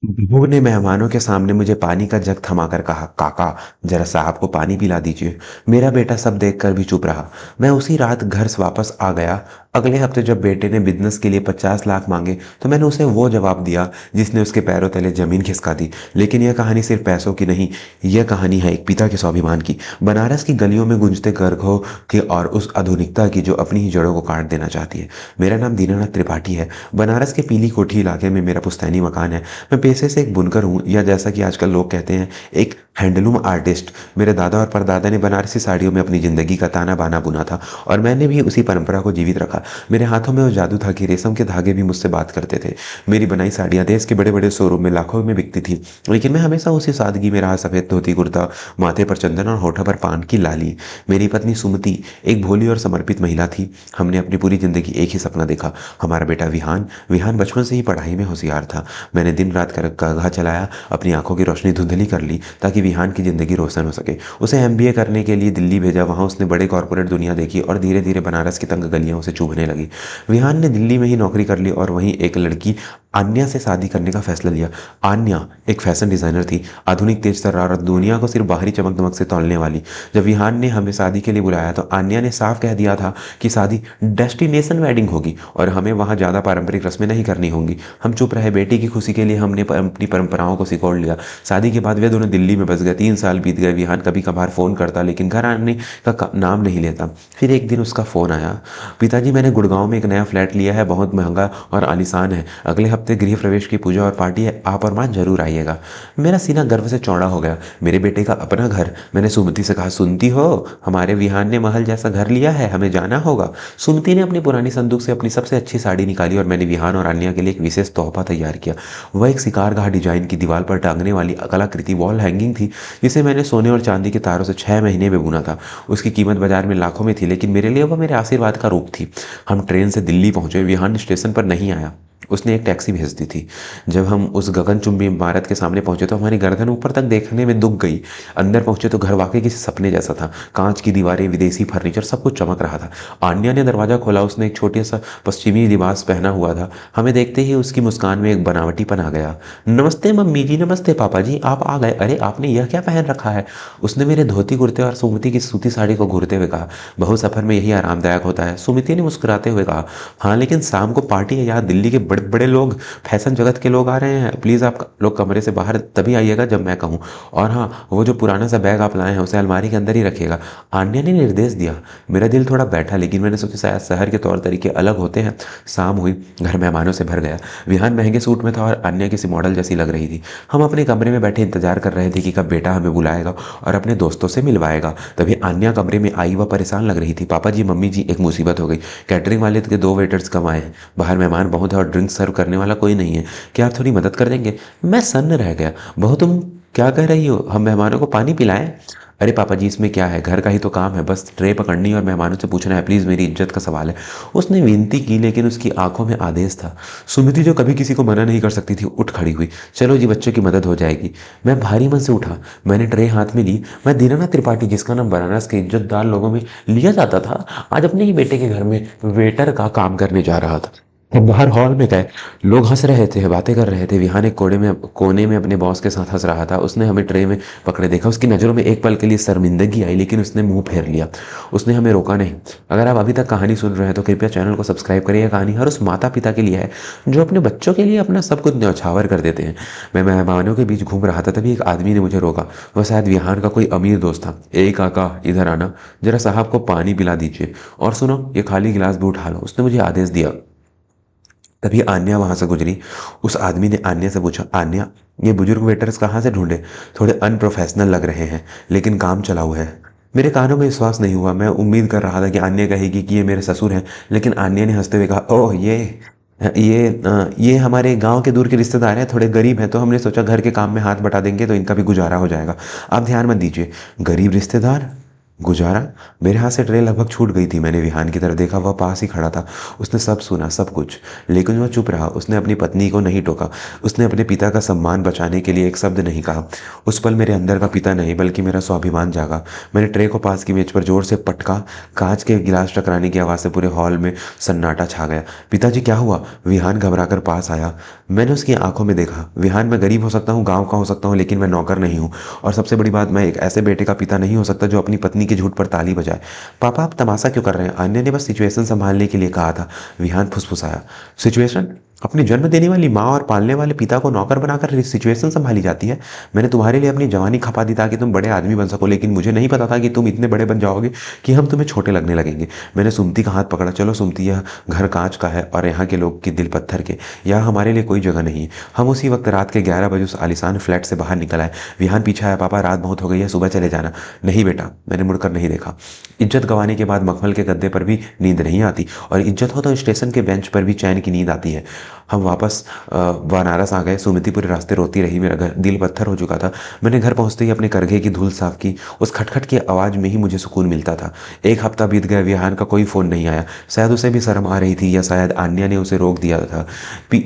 बहू ने मेहमानों के सामने मुझे पानी का जग थमाकर कहा, काका जरा साहब को पानी पिला दीजिए। मेरा बेटा सब देखकर भी चुप रहा। मैं उसी रात घर से वापस आ गया। अगले हफ्ते जब बेटे ने बिजनेस के लिए 50 लाख मांगे तो मैंने उसे वो जवाब दिया जिसने उसके पैरों तले जमीन खिसका दी। लेकिन यह कहानी सिर्फ पैसों की नहीं, यह कहानी है एक पिता के स्वाभिमान की, बनारस की गलियों में गूंजते गर्भों की और उस आधुनिकता की जो अपनी ही जड़ों को काट देना चाहती है। मेरा नाम दीनानाथ त्रिपाठी है। बनारस के पीली कोठी इलाके में मेरा पुश्तैनी मकान है। मैं पेशे से एक बुनकर हूँ, या जैसा कि आजकल लोग कहते हैं, एक हैंडलूम आर्टिस्ट। मेरे दादा और परदादा ने बनारसी साड़ियों में अपनी जिंदगी का ताना बाना बुना था और मैंने भी उसी परंपरा को जीवित रखा। मेरे हाथों में वो जादू था कि रेशम के धागे भी मुझसे बात करते थे। मेरी बनाई साड़ियाँ देश के बड़े बड़े शोरूम में लाखों में बिकती थी, लेकिन मैं हमेशा उसी सादगी में रहा। सफेद धोती कुर्ता, माथे पर चंदन और होठों पर पान की लाली। मेरी पत्नी सुमति एक भोली और समर्पित महिला थी। हमने अपनी पूरी जिंदगी एक ही सपना देखा, हमारा बेटा विहान। विहान बचपन से ही पढ़ाई में होशियार था। मैंने दिन रात कर कागा चलाया, अपनी आंखों की रोशनी धुंधली कर ली ताकि विहान की जिंदगी रोशन हो सके। उसे एमबीए करने के लिए दिल्ली भेजा। वहां उसने बड़े कॉर्पोरेट दुनिया देखी और धीरे धीरे बनारस की तंग गलियां उसे चुभने लगी। विहान ने दिल्ली में ही नौकरी कर ली और वहीं एक लड़की आन्या से शादी करने का फैसला लिया। आन्या एक फैशन डिजाइनर थी, आधुनिक, तेज तर्रार और दुनिया को सिर्फ बाहरी चमक दमक से तौलने वाली। जब विहान ने हमें शादी के लिए बुलाया तो आन्या ने साफ कह दिया था कि शादी डेस्टिनेशन वेडिंग होगी और हमें वहां ज्यादा पारंपरिक रस्में नहीं करनी होंगी। हम चुप रहे। बेटी की खुशी के लिए हमने अपनी परंपराओं को सिकोड़ लिया। शादी के बाद वे दोनों दिल्ली में बस गए। 3 साल बीत गए। विहान कभी कभार फोन करता लेकिन घर आने का नाम नहीं लेता। फिर एक दिन उसका फोन आया, पिताजी मैंने गुड़गांव में एक नया फ्लैट लिया है, बहुत महंगा और आलीशान है। अगले हफ्ते गृह प्रवेश की पूजा और पार्टी है, आप और माँ जरूर आइएगा। मेरा सीना गर्व से चौड़ा हो गया। मेरे बेटे का अपना घर। मैंने सुमति से कहा, सुनती हो, हमारे विहान ने महल जैसा घर लिया है, हमें जाना होगा। सुमति ने अपनी पुरानी संदूक से अपनी सबसे अच्छी साड़ी निकाली और मैंने विहान और अन्या के लिए एक विशेष तोहफा तैयार किया। वह एक शिकारगाह डिजाइन की दीवार पर टांगने वाली कलाकृति वॉल हैंगिंग थी, जिसे मैंने सोने और चांदी के तारों से 6 महीने में बुना था। उसकी कीमत बाजार में लाखों में थी, लेकिन मेरे लिए वह मेरे आशीर्वाद का रूप थी। हम ट्रेन से दिल्ली पहुंचे। विहान स्टेशन पर नहीं आया, उसने एक टैक्सी भेज दी थी। जब हम उस गगनचुंबी इमारत के सामने पहुंचे तो हमारी गर्दन ऊपर तक देखने में दुख गई। अंदर पहुंचे तो घर वाकई किसी सपने जैसा था। कांच की दीवारें, विदेशी फर्नीचर, सब कुछ चमक रहा था। आन्या ने दरवाजा खोला। उसने एक छोटे सा पश्चिमी लिबास पहना हुआ था। हमें देखते ही उसकी मुस्कान में एक बनावटीपन आ गया। नमस्ते मम्मी जी। नमस्ते पापा जी, आप आ गए। अरे आपने यह क्या पहन रखा है? उसने मेरे धोती कुर्ते और सुमति की सूती साड़ी को घूरते हुए कहा। बहु सफर में यही आरामदायक होता है, सुमिति ने मुस्कुराते हुए कहा। हाँ लेकिन शाम को पार्टी है, यहाँ दिल्ली के बड़े बड़े लोग, फैशन जगत के लोग आ रहे हैं। प्लीज़ आप लोग कमरे से बाहर तभी आइएगा जब मैं कहूँ। और हाँ, वो जो पुराना सा बैग आप लाए हैं उसे अलमारी के अंदर ही रखिएगा, आन्या ने निर्देश दिया। मेरा दिल थोड़ा बैठा, लेकिन मैंने सोचा शायद शहर के तौर तरीके अलग होते हैं। शाम हुई, घर मेहमानों से भर गया। विहान महंगे सूट में था और अन्य किसी मॉडल जैसी लग रही थी। हम अपने कमरे में बैठे इंतजार कर रहे थे कि कब बेटा हमें बुलाएगा और अपने दोस्तों से मिलवाएगा। तभी अन्या कमरे में आई। वह परेशान लग रही थी। पापा जी, मम्मी जी, एक मुसीबत हो गई। कैटरिंग वाले के 2 वेटर्स कम आए हैं, बाहर मेहमान बहुत है और ड्रिंक्स सर्व करने वाला कोई नहीं है। क्या आप थोड़ी मदद कर देंगे? मैं सन्न रह गया। बहू तुम क्या कह रही हो? हम मेहमानों को पानी पिलाएं? अरे पापा जी, इसमें क्या है, घर का ही तो काम है, बस ट्रे पकड़नी और मेहमानों से पूछना है, प्लीज़ मेरी इज्जत का सवाल है। उसने विनती की, लेकिन उसकी आंखों में आदेश था। सुमिति जो कभी किसी को मना नहीं कर सकती थी, उठ खड़ी हुई। चलो जी, बच्चों की मदद हो जाएगी। मैं भारी मन से उठा। मैंने ट्रे हाथ में ली। मैं दीनानाथ त्रिपाठी, जिसका नाम बनारस के इज्जतदार लोगों में लिया जाता था, आज अपने ही बेटे के घर में वेटर का काम करने जा रहा था। हम बाहर हॉल में गए। लोग हंस रहे थे, बातें कर रहे थे। विहान एक कोने में अपने बॉस के साथ हंस रहा था। उसने हमें ट्रे में पकड़े देखा। उसकी नज़रों में एक पल के लिए शर्मिंदगी आई, लेकिन उसने मुंह फेर लिया। उसने हमें रोका नहीं। अगर आप अभी तक कहानी सुन रहे हैं तो कृपया चैनल को सब्सक्राइब करिए। कहानी हर उस माता पिता के लिए है जो अपने बच्चों के लिए अपना सब कुछ न्यौछावर कर देते हैं। मैं मेहमानों के बीच घूम रहा था, तभी एक आदमी ने मुझे रोका। वह शायद विहान का कोई अमीर दोस्त था। ए काका, इधर आना, जरा साहब को पानी पिला दीजिए। और सुनो, ये खाली गिलास भी उठा लो, उसने मुझे आदेश दिया। तभी आन्या वहां से गुजरी। उस आदमी ने आन्या से पूछा, आन्या, ये बुजुर्ग वेटर्स कहाँ से ढूंढे? थोड़े अनप्रोफेशनल लग रहे हैं, लेकिन काम चलाऊ है। मेरे कानों में विश्वास नहीं हुआ। मैं उम्मीद कर रहा था कि आन्या कहेगी कि ये मेरे ससुर हैं, लेकिन आन्या ने हंसते हुए कहा, ओह ये हमारे गांव के दूर के रिश्तेदार हैं, थोड़े गरीब हैं, तो हमने सोचा घर के काम में हाथ बटा देंगे तो इनका भी गुजारा हो जाएगा। आप ध्यान मत दीजिए। गरीब रिश्तेदार? गुजारा? मेरे हाथ से ट्रे लगभग छूट गई थी। मैंने विहान की तरफ देखा, वह पास ही खड़ा था। उसने सब सुना, सब कुछ, लेकिन वह चुप रहा। उसने अपनी पत्नी को नहीं टोका, उसने अपने पिता का सम्मान बचाने के लिए एक शब्द नहीं कहा। उस पल मेरे अंदर का पिता नहीं बल्कि मेरा स्वाभिमान जागा। मैंने ट्रे को पास की मेज पर जोर से पटका। कांच के गिलास टकराने की आवाज़ से पूरे हॉल में सन्नाटा छा गया। पिताजी, क्या हुआ? विहान घबराकर पास आया। मैंने उसकी आंखों में देखा। विहान, मैं गरीब हो सकता हूँ, गाँव का हो सकता हूँ, लेकिन मैं नौकर नहीं हूँ। और सबसे बड़ी बात, मैं एक ऐसे बेटे का पिता नहीं हो सकता जो अपनी पत्नी के झूठ पर ताली बजाए। पापा, आप तमाशा क्यों कर रहे हैं? अन्य ने बस सिचुएशन संभालने के लिए कहा था। विहान फुसफुसाया। सिचुएशन? अपनी जन्म देने वाली माँ और पालने वाले पिता को नौकर बनाकर सिचुएशन संभाली जाती है? मैंने तुम्हारे लिए अपनी जवानी खपा दी ताकि तुम बड़े आदमी बन सको, लेकिन मुझे नहीं पता था कि तुम इतने बड़े बन जाओगे कि हम तुम्हें छोटे लगने लगेंगे। मैंने सुमति का हाथ पकड़ा। चलो सुमति, यह घर कांच का है और यहाँ के लोग के दिल पत्थर के। यहाँ हमारे लिए कोई जगह नहीं है। हम उसी वक्त रात के 11 बजे उस आलिशान फ्लैट से बाहर निकल आए। विहान पीछे आया। पापा, रात बहुत हो गई है, सुबह चले जाना। नहीं बेटा। मैंने मुड़कर नहीं देखा। इज्जत गंवाने के बाद मखमल के गद्दे पर भी नींद नहीं आती, और इज्जत हो तो स्टेशन के बेंच पर भी चैन की नींद आती है। हम वापस बनारस आ गए। सुमति पूरे रास्ते रोती रही। मेरा घर दिल पत्थर हो चुका था। मैंने घर पहुंचते ही अपने करघे की धूल साफ की। उस खटखट की आवाज़ में ही मुझे सुकून मिलता था। एक हफ्ता बीत गया। विहान का कोई फ़ोन नहीं आया। शायद उसे भी शर्म आ रही थी, या शायद आन्या ने उसे रोक दिया था।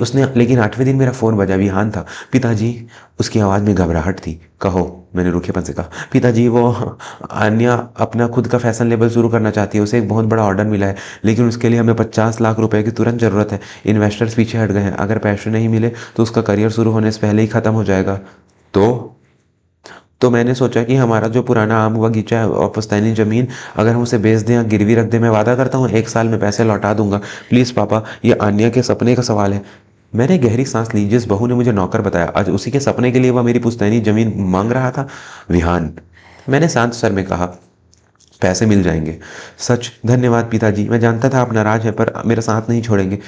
उसने लेकिन 8वें दिन मेरा फ़ोन बजा। विहान था। पिताजी। उसकी आवाज़ में घबराहट थी। कहो। मैंने रूखेपन से कहा। पिताजी, वो आन्या अपना खुद का फैशन लेबल शुरू करना चाहती है। उसे एक बहुत बड़ा ऑर्डर मिला है, लेकिन उसके लिए हमें 50 लाख रुपए की तुरंत ज़रूरत है। इन्वेस्टर्स पीछे हट गए हैं। अगर पैसे नहीं मिले तो उसका करियर शुरू होने से पहले ही ख़त्म हो जाएगा। तो मैंने सोचा कि हमारा जो पुराना आम बगीचा है और पुश्तैनी ज़मीन, अगर हम उसे बेच दें या गिरवी रख दें, मैं वादा करता हूँ 1 साल में पैसे लौटा दूंगा। प्लीज़ पापा, ये आन्या के सपने का सवाल है। मैंने गहरी सांस ली। जिस बहू ने मुझे नौकर बताया, आज उसी के सपने के लिए वह मेरी पुश्तैनी ज़मीन मांग रहा था। विहान, मैंने शांत स्वर में कहा, पैसे मिल जाएंगे। सच? धन्यवाद पिताजी। मैं जानता था आप नाराज हैं, पर मेरा साथ नहीं छोड़ेंगे।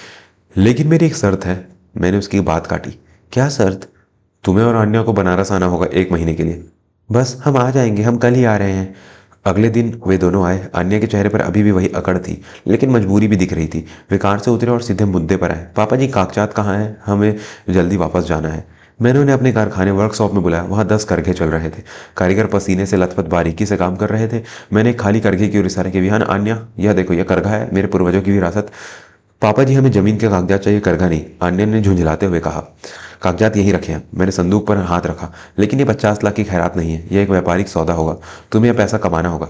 लेकिन मेरी एक शर्त है। मैंने उसकी बात काटी। क्या शर्त? तुम्हें और अन्या को बनारस आना होगा 1 महीने के लिए। बस, हम आ जाएंगे, हम कल ही आ रहे हैं। अगले दिन वे दोनों आए। अन्य के चेहरे पर अभी भी वही अकड़ थी, लेकिन मजबूरी भी दिख रही थी। वे कार से उतरे और सीधे मुद्दे पर आए। पापा जी, कागजात कहाँ हैं? हमें जल्दी वापस जाना है। मैंने उन्हें अपने कारखाने वर्कशॉप में बुलाया। वहाँ 10 करघे चल रहे थे। कारीगर पसीने से लथपथ बारीकी से काम कर रहे थे। मैंने एक खाली करघे की ओर इशारा किया। विहान, अन्या, यह देखो, यह करघा है, मेरे पूर्वजों की विरासत। पापा जी, हमें जमीन के कागजात चाहिए, करघा नहीं, अन्य ने झुंझलाते हुए कहा। कागजात यहीं रखे हैं। मैंने संदूक पर हाथ रखा। लेकिन ये 50 लाख की खैरात नहीं है, यह एक व्यापारिक सौदा होगा। तुम्हें यह पैसा कमाना होगा।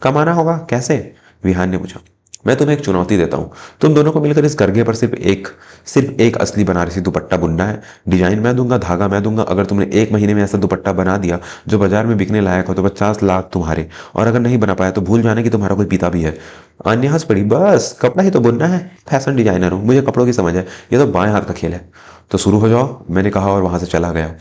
कमाना होगा? कैसे? विहान ने पूछा। मैं तुम्हें एक चुनौती देता हूँ। तुम दोनों को मिलकर इस करघे पर सिर्फ एक असली बनारसी दुपट्टा बुनना है। डिजाइन मैं दूंगा, धागा मैं दूंगा। अगर तुमने 1 महीने में ऐसा दुपट्टा बना दिया जो बाजार में बिकने लायक हो, तो 50 लाख तुम्हारे। और अगर नहीं बना पाया तो भूल जाने कि तुम्हारा कोई पिता भी है। अन्य हंस पड़ी। बस, कपड़ा ही तो बुनना है। फैशन डिजाइनर हूँ, मुझे कपड़ों की समझ है। ये तो बाएं हाथ का खेल है। तो शुरू हो जाओ, मैंने कहा और वहां से चला गया।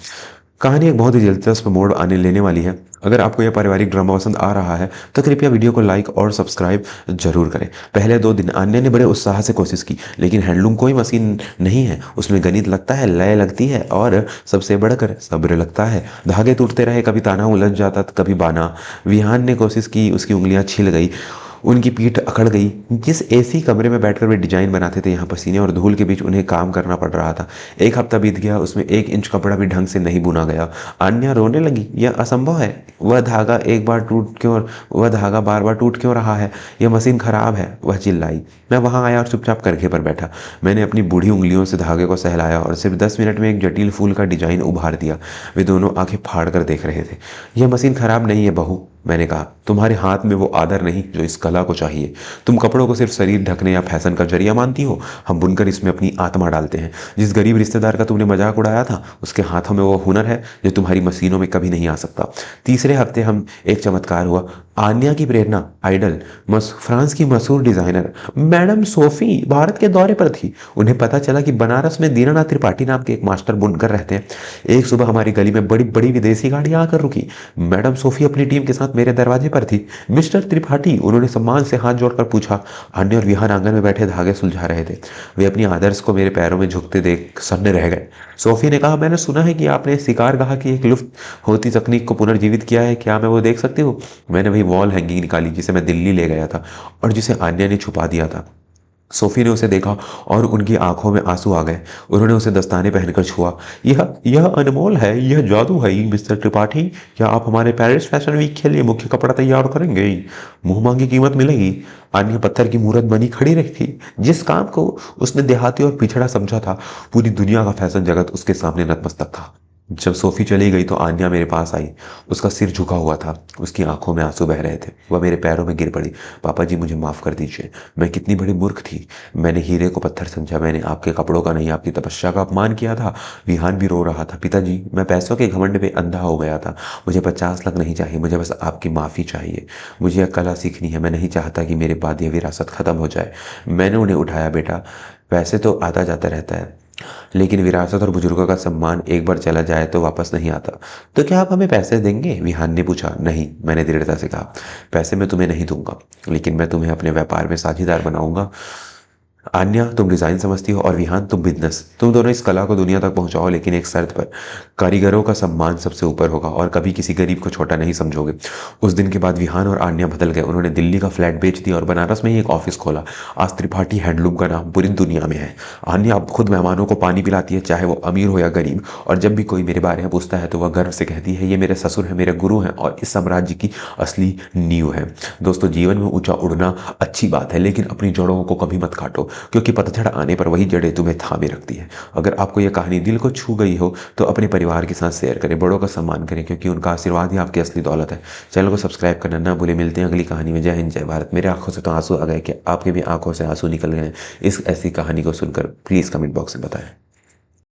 कहानी एक बहुत ही दिलचस्प मोड़ आने लेने वाली है। अगर आपको यह पारिवारिक ड्रामा पसंद आ रहा है तो कृपया वीडियो को लाइक और सब्सक्राइब जरूर करें। पहले 2 दिन अन्य ने बड़े उत्साह से कोशिश की, लेकिन हैंडलूम कोई मशीन नहीं है। उसमें गणित लगता है, लय लगती है, और सबसे बढ़कर सब्र लगता है। धागे टूटते रहे, कभी ताना उलझ जाता, कभी बाना। विहान ने कोशिश की, उसकी उंगलियां छिल गई, उनकी पीठ अकड़ गई। जिस एसी कमरे में बैठकर वे डिजाइन बनाते थे, यहाँ पसीने और धूल के बीच उन्हें काम करना पड़ रहा था। 1 हफ्ता बीत गया, उसमें 1 इंच कपड़ा भी ढंग से नहीं बुना गया। अन्या रोने लगी। यह असंभव है। वह धागा बार बार टूट क्यों रहा है? यह मशीन खराब है, वह चिल्लाई। मैं वहां आया और चुपचाप करघे पर बैठा। मैंने अपनी बूढ़ी उंगलियों से धागे को सहलाया और सिर्फ 10 मिनट में एक जटिल फूल का डिजाइन उभार दिया। वे दोनों आंखें फाड़ कर देख रहे थे। यह मशीन खराब नहीं है बहू, मैंने कहा। तुम्हारे हाथ में वो आदर नहीं जो इस कला को चाहिए। तुम कपड़ों को सिर्फ शरीर ढकने या फैशन का जरिया मानती हो। हम बुनकर इसमें अपनी आत्मा डालते हैं। जिस गरीब रिश्तेदार का तुमने मजाक उड़ाया था, उसके हाथों में वो हुनर है जो तुम्हारी मशीनों में कभी नहीं आ सकता। तीसरे हफ्ते हम एक चमत्कार हुआ। आन्या की प्रेरणा, आइडल, फ्रांस की मशहूर डिजाइनर मैडम सोफी भारत के दौरे पर थी। उन्हें पता चला कि बनारस में दीनानाथ त्रिपाठी नाम के एक मास्टर बुनकर रहते हैं। एक सुबह हमारी गली में बड़ी बड़ी विदेशी गाड़ियां आकर रुकी। मैडम सोफी अपनी टीम के साथ मेरे दरवाजे पर थी। मिस्टर त्रिपाठी, उन्होंने सम्मान से हाथ जोड़कर पूछा। अन्य और विहान आंगन में बैठे धागे सुलझा रहे थे। वे अपनी आदर्श को मेरे पैरों में झुकते देख सन्न रह गए। सोफी ने कहा, मैंने सुना है कि आपने शिकारगाह की एक लुप्त होती तकनीक को पुनर्जीवित किया है। क्या मैं वो देख सकती हूँ? मैंने वही वॉल हैंगिंग निकाली जिसे मैं दिल्ली ले गया था और जिसे आन्या ने छुपा दिया था। सोफी ने उसे देखा और उनकी आंखों में आंसू आ गए। उन्होंने उसे दस्ताने पहनकर छुआ। यह अनमोल है, यह जादू है मिस्टर त्रिपाठी। क्या आप हमारे पेरिस फैशन वीक के लिए मुख्य कपड़ा तैयार करेंगे? मुंह मांगी कीमत मिलेगी। आन्या पत्थर की मूरत बनी खड़ी रही थी। जिस काम को उसने देहाती और पिछड़ा समझा था, पूरी दुनिया का फैशन जगत उसके सामने नतमस्तक था। जब सोफी चली गई तो आन्या मेरे पास आई। उसका सिर झुका हुआ था, उसकी आंखों में आंसू बह रहे थे। वह मेरे पैरों में गिर पड़ी। पापा जी, मुझे माफ कर दीजिए। मैं कितनी बड़ी मूर्ख थी। मैंने हीरे को पत्थर समझा। मैंने आपके कपड़ों का नहीं, आपकी तपस्या का अपमान किया था। विहान भी रो रहा था। पिताजी, मैं पैसों के घमंड में अंधा हो गया था। मुझे 50 लाख नहीं चाहिए, मुझे बस आपकी माफ़ी चाहिए। मुझे यह कला सीखनी है। मैं नहीं चाहता कि मेरे बाद यह विरासत खत्म हो जाए। मैंने उन्हें उठाया। बेटा, वैसे तो आता जाता रहता है, लेकिन विरासत और बुजुर्गों का सम्मान एक बार चला जाए तो वापस नहीं आता। तो क्या आप हमें पैसे देंगे? विहान ने पूछा। नहीं, मैंने दृढ़ता से कहा। पैसे मैं तुम्हें नहीं दूंगा, लेकिन मैं तुम्हें अपने व्यापार में साझेदार बनाऊंगा। आन्या, तुम डिजाइन समझती हो और विहान तुम बिजनेस। तुम दोनों इस कला को दुनिया तक पहुंचाओ, लेकिन एक शर्त पर। कारीगरों का सम्मान सबसे ऊपर होगा और कभी किसी गरीब को छोटा नहीं समझोगे। उस दिन के बाद विहान और आन्या बदल गए। उन्होंने दिल्ली का फ्लैट बेच दिया और बनारस में ही एक ऑफिस खोला। आज त्रिपाठी हैंडलूम का नाम पूरी दुनिया में है। आन्या अब खुद मेहमानों को पानी पिलाती है, चाहे वो अमीर हो या गरीब। और जब भी कोई मेरे बारे में पूछता है तो वह गर्व से कहती है, ये मेरे ससुर है, मेरे गुरु हैं और इस साम्राज्य की असली नींव है। दोस्तों, जीवन में ऊंचा उड़ना अच्छी बात है, लेकिन अपनी जड़ों को कभी मत काटो, क्योंकि पतझड़ आने पर वही जड़ें तुम्हें थामे रखती है। अगर आपको यह कहानी दिल को छू गई हो तो अपने परिवार के साथ शेयर करें, बड़ों का सम्मान करें, क्योंकि उनका आशीर्वाद ही आपकी असली दौलत है। चैनल को सब्सक्राइब करना ना भूलें। मिलते हैं अगली कहानी में। जय हिंद, जय भारत। मेरे आंखों से तो आंसू आ गए कि आपके भी आंखों से आंसू निकल गए इस ऐसी कहानी को सुनकर? प्लीज़ कमेंट बॉक्स में बताएं।